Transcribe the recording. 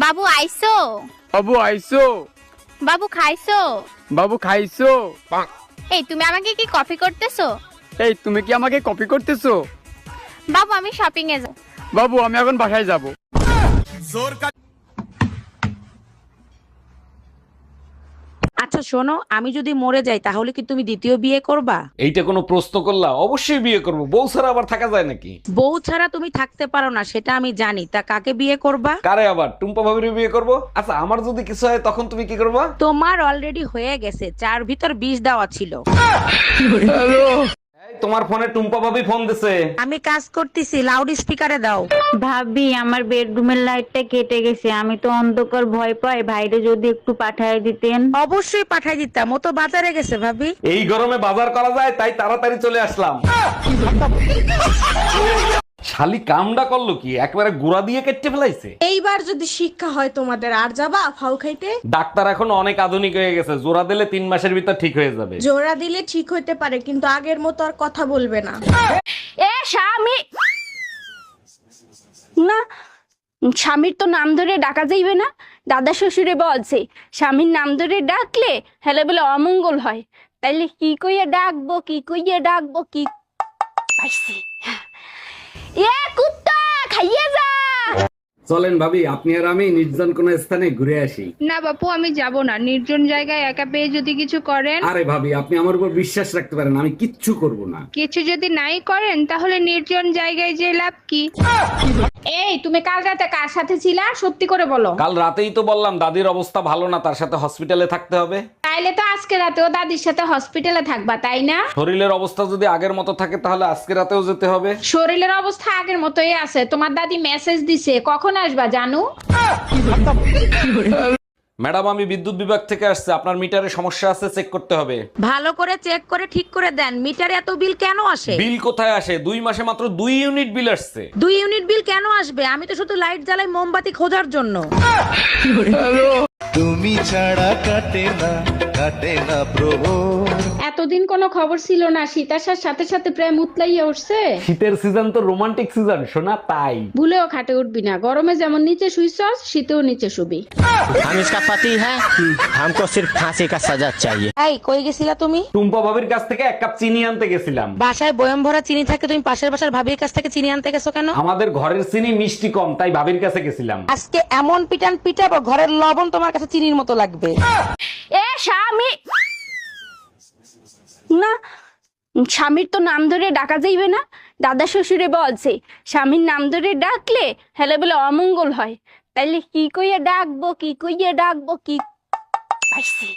বাবু আইসো, বাবু আইসো, বাবু খাইছো, বাবু খাইছো। এই তুমি আমাকে কি কফি করতেছো? এই তুমি কি আমাকে কপি করতেছো? বাবু আমি শপিং এ যাব। বাবু আমি এখন বাসায় যাব। আচ্ছা শোনো, আমি যদি মরে যাই তাহলে কি তুমি দ্বিতীয় বিয়ে করবা? এইটা কোনো প্রশ্ন করলা? অবশ্যই বিয়ে করব, বউ ছাড়া আবার থাকা যায় নাকি? বউ ছাড়া তুমি থাকতে পারো না সেটা আমি জানি, তা কাকে বিয়ে করবা? কারে আবার? টুম্পা ভাবির বিয়ে করব। আচ্ছা আমার যদি কিছু হয় তখন তুমি কি করবা? তোমার অলরেডি হয়ে গেছে, 4 ভিতর 20 দেওয়া ছিল। এই, তোমার ফোনে টুম্পা ভাবি ফোন দিছে। আমি কাজ করতেছি, লাউড স্পিকারে দাও। ভাবি আমার বেডরুমের লাইটটা কেটে গেছে, আমি তো অন্ধকার ভয় পাই, ভাইরে যদি একটু পাঠায় দিতেন। অবশ্যই পাঠাই দিতাম, ও তো বাজারে গেছে ভাবি। এই গরমে বাজার করা যায় তাই তাড়াতাড়ি চলে আসলাম। শালি কামডা করলো কি, একবারে গুড়া দিয়ে কেটে ফেলাইছে। এইবার যদি শিক্ষা হয় তোমাদের, আর যাবা ফাউ খাইতে? ডাক্তার এখন অনেক আধুনিক হয়ে গেছে, জোড়া দিলে 3 মাসের ভিতর ঠিক হয়ে যাবে। জোড়া দিলে ঠিক হইতে পারে, কিন্তু আগের মতো আর কথা বলবে না। এ স্বামী না, স্বামীর তো নাম ধরে ডাকা যাইবে না। দাদা শ্বশুরে বলছে স্বামীর নাম ধরে ডাকলে হেলে বলে অমঙ্গল হয়। তাইলে কি কইয়া ডাকবো, কি কইয়া ডাকবো, কি পাইছি। এ কুত্তা খাইয়ে যা। চলেন ভাবি, আপনি আর আমি নির্জন কোন স্থানে ঘুরে আসি। না বাপু আমি যাব না, নির্জন জায়গায় একা পেয়ে যদি কিছু করেন। আরে ভাবি, আপনি আমার উপর বিশ্বাস রাখতে পারেন, আমি কিচ্ছু করব না। কিছু যদি নাই করেন তাহলে নির্জন জায়গায় যে লাভ কি? এই তুমি কাল রাতে কার সাথে ছিলা, সত্যি করে বলো। কাল রাতেই তো বললাম দাদির অবস্থা ভালো না, তার সাথে হসপিটালে থাকতে হবে। তাইলে তো আজকে রাতেও দাদির সাথে হসপিটালে থাকবা, তাই না? শরীরের অবস্থা যদি আগের মতো থাকে তাহলে আজকে রাতেও যেতে হবে। শরীরের অবস্থা আগের মতোই আছে, তোমার দাদি মেসেজ দিছে কখন আসবা জানু। ম্যাডাম আমি বিদ্যুৎ বিভাগ থেকে আসছে, আপনার মিটারে সমস্যা আছে, চেক করতে হবে। ভালো করে চেক করে ঠিক করে দেন, মিটারে এত বিল কেন আসে? বিল কোথায় আসে? 2 মাসে মাত্র 2 ইউনিট বিল আসছে। 2 ইউনিট বিল কেন আসবে? আমি তো শুধু লাইট জ্বালাই মোমবাতি খোঁজার জন্য। তুমি ছাড়া কাটে না প্রভু। এতদিন কোনো খবর ছিল না, শীত আসার সাথে সাথে প্রায় মুতলাইয়া উঠছে। শীতের সিজন তো রোমান্টিক সিজন শোনা, তাই ভুলেও খাটে উঠবি না, গরমে যেমন নিচে শুইছস শীতেও নিচে শুবি। हम इसका पति है, हमको सिर्फ फांसी का सजा चाहिए। এই কই গেছিলা তুমি? টুম্পা ভাবির কাছ থেকে 1 কাপ চিনি আনতে গেছিলাম। বাসায় বয়ম ভরা চিনি থাকে, তুমি পাশের বাসার ভাবির কাছ থেকে চিনি আনতে গেছো কেন? আমাদের ঘরের চিনি মিষ্টি কম, তাই ভাবির কাছে গেছিলাম। আজকে এমন পিটান পিটাবো ঘরের লবণ তোমার কাছে চিনির মতো লাগবে। এ স্বামী না, স্বামীর তো নাম ধরে ডাকা যাইবে না। দাদা শ্বশুরে বলছে স্বামীর নাম ধরে ডাকলে হেলে বলে অমঙ্গল হয়। তাইলে কি কইয়া ডাকবো, কি কইয়া ডাকবো, কি পাইছি।